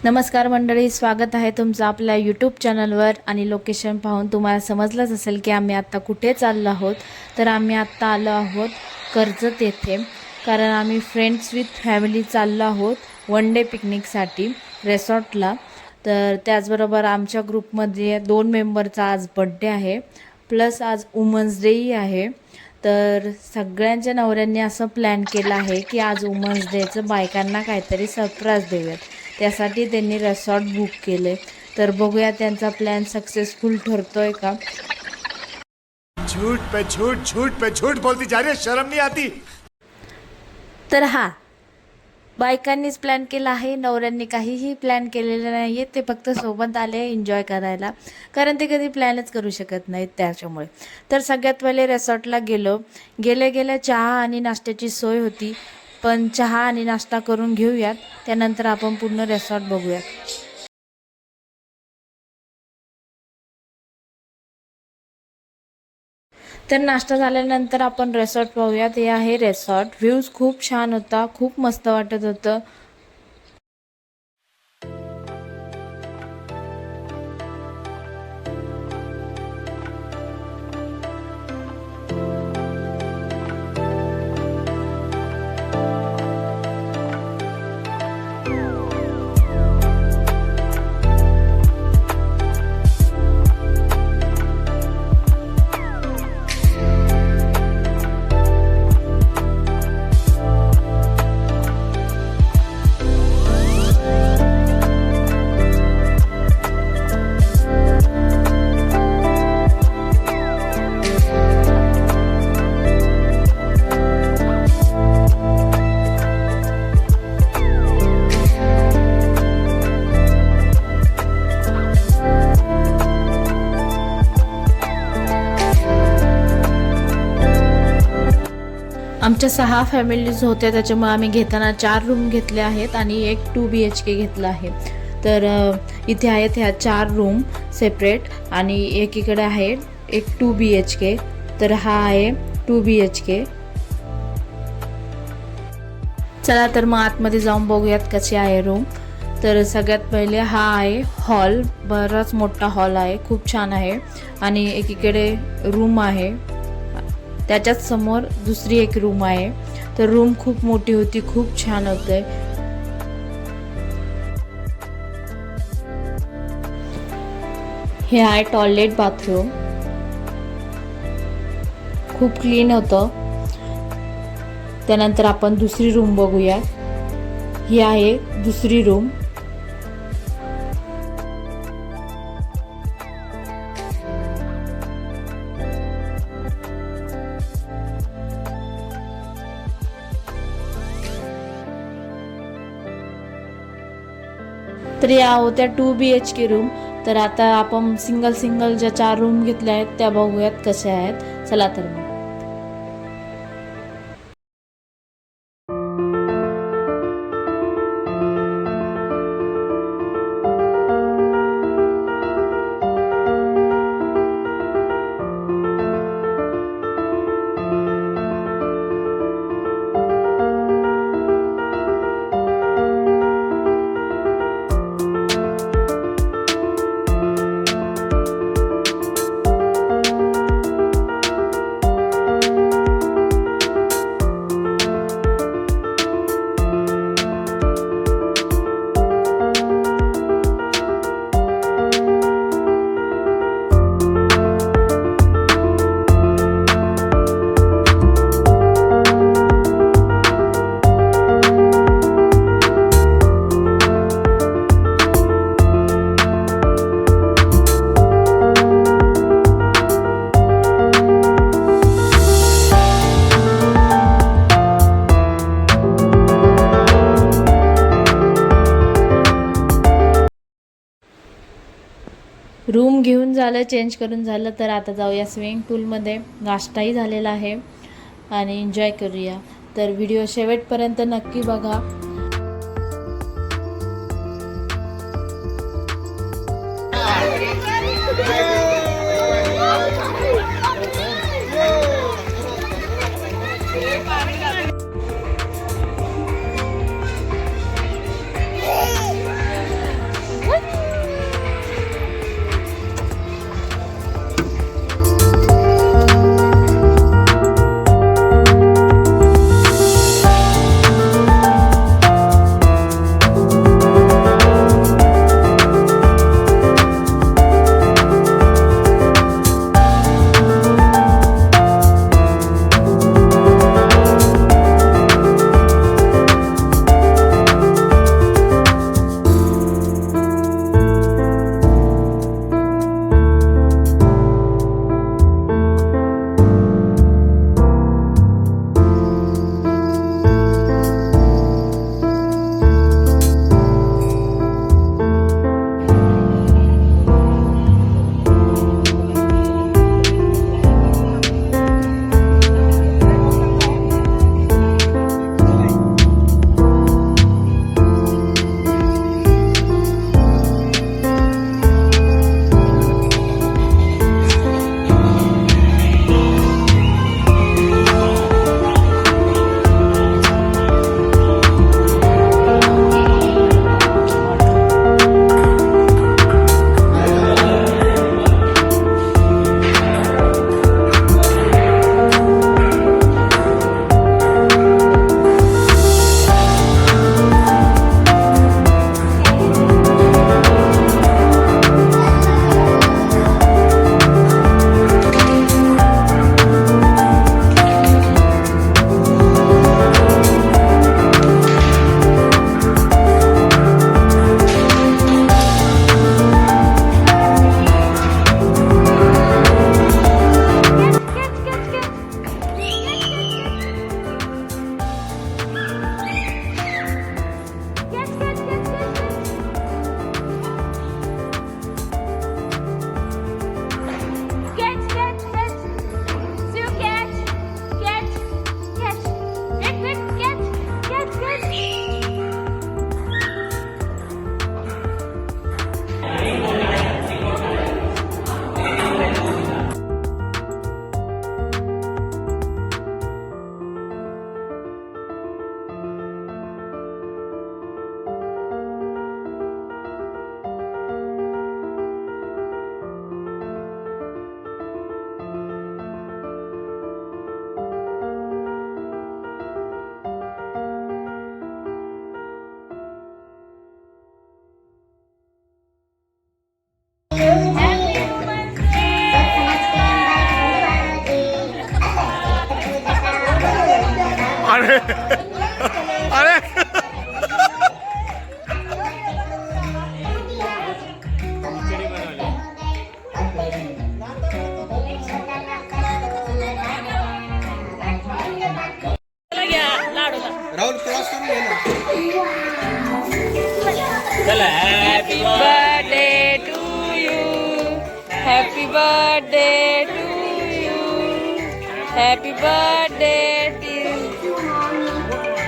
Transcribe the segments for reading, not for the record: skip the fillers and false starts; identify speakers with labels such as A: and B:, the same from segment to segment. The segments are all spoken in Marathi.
A: नमस्कार मंडळी, स्वागत आहे तुमचं आपल्या यूट्यूब चॅनलवर। आणि लोकेशन पाहून तुम्हाला समजलंच असेल की आम्ही आत्ता कुठे चाललो आहोत। तर आम्ही आत्ता आलो आहोत कर्जत येथे, कारण आम्ही फ्रेंड्स विथ फॅमिली चाललो आहोत वन डे पिकनिकसाठी रिसॉर्टला। तर त्याचबरोबर आमच्या ग्रुपमध्ये 2 मेंबरचा आज बड्डे आहे, प्लस आज वुमन्स डेही आहे। तर सगळ्यांच्या नवऱ्यांनी असं प्लॅन केला आहे की आज वुमन्स डेचं बायकांना काहीतरी सरप्राईज देऊयात, त्यासाठी त्यांनी रिसॉर्ट बुक केले। तर बघूया त्यांचा प्लॅन सक्सेसफुल ठरतोय का।
B: झूठ पे झूठ, झूठ पे झूठ बोलती जा रही है, शर्म नहीं आती।
A: तर बायकांनीच प्लॅन केला आहे, नवऱ्यांनी काहीही प्लॅन केलेलं नाही आहे। ते फक्त सोबत आले एन्जॉय करायला, कारण ते कधी प्लॅनच करू शकत नाहीत त्याच्यामुळे। तर सगळ्यात पहिले रिसॉर्टला गेल्या चहा आणि नाश्त्याची सोय होती, पण चहा आणि नाश्ता करून घेऊयात, त्यानंतर आपण पूर्ण रिसॉर्ट बघूयात। तर नाश्ता झाल्यानंतर आपण रिसॉर्ट पाहूयात। हे आहे रिसॉर्ट, व्ह्यूज खूप छान होता, खूप मस्त वाटत होतं। आमच्या 6 फॅमिलीज होत्या, त्याच्यामुळे आम्ही घेताना 4 रूम घेतले आहेत आणि एक 2 BHK घेतला आहे। तर इथे आहेत ह्या 4 रूम सेपरेट, आणि एकीकडे आहे एक 2 BHK। तर हा आहे 2 BHK। चला तर मग आतमध्ये जाऊन बघूयात कशी आहे रूम। तर सगळ्यात पहिले हा आहे हॉल, बराच मोठा हॉल आहे, खूप छान आहे। आणि एकीकडे रूम आहे, त्याच्याच समोर दुसरी एक रूम आहे। तर रूम खूप मोठी होती, खूप छान होते। हे आहे टॉयलेट बाथरूम, खूप क्लीन होतं। त्यानंतर आपण दुसरी रूम बघूया, ही आहे दुसरी रूम। तर या होत्या 2 BHK रूम। तर आता आपण सिंगल ज्या 4 रूम घेतल्या आहेत त्या बघूयात कशा आहेत। चला तर मग। रूम घेऊन झालं, चेंज करून झालं, तर आता जाऊया स्विमिंग पूलमध्ये। नाश्ताही झालेला आहे आणि एन्जॉय करूया। तर व्हिडिओ शेवटपर्यंत नक्की बघा। Happy birthday to you. Happy birthday to you. Happy birthday to you.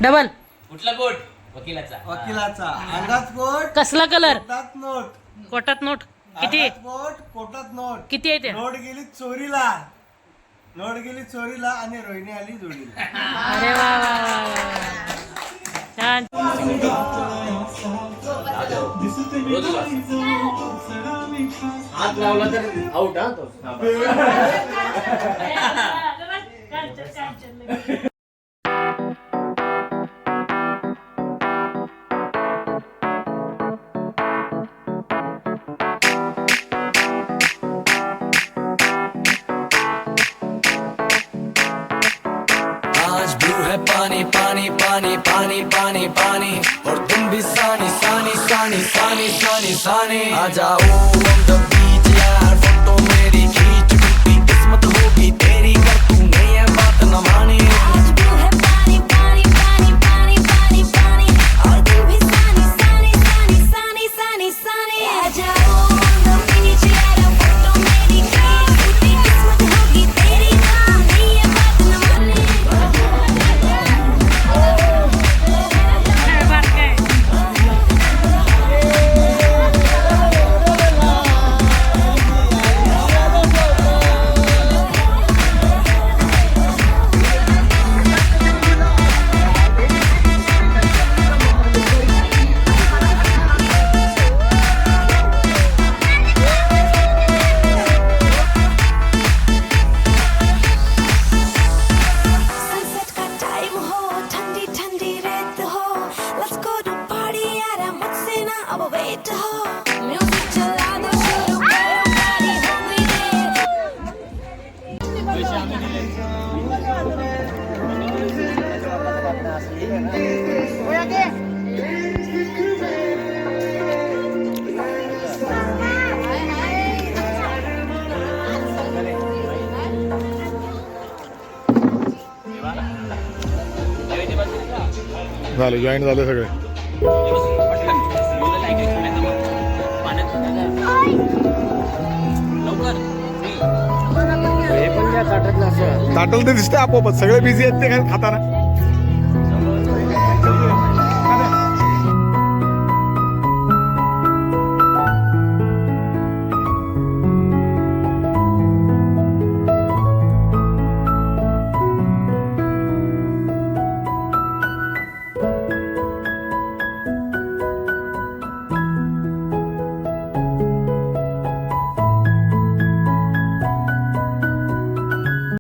C: Double
D: कुठला कोट वकिलाचा
E: वकिलाचा अंगात कोट
C: कसला कलर
E: कोटात नोट
C: कोटात नोट किती
E: अंगात कोट कोटात नोट
C: किती आहे ते
E: नोट गेली चोरीला आणि रोहिणी आली जोडीला.
C: अरे वा वा वा वा. छान
D: हात लावला तर आउट हा तो
F: आज ब्लू है पानी पानी पानी पानी पानी पानी और तुम भी सानी सानी सानी सानी सानी सानी आ जाओ on the beach यार फोटो मेरी खींच टूटी किस्मत होगी तेरी कर तूने ये बात न मानी
G: आज ब्लू है पानी पानी पानी पानी पानी पानी और तुम भी सानी सानी सानी सानी सानी सानी आ जाओ on the beach यार फोटो मेरी खींच टूटी किस्मत होगी तेरी ना नहीं ये बात न माने
C: बात काय
H: झाले जॉईन झाले सगळे.
D: हे पण त्या ताटातलं असं
H: ताटल ते दिसतंय आपोआपच, सगळे बिझी आहेत ते काय खाताना.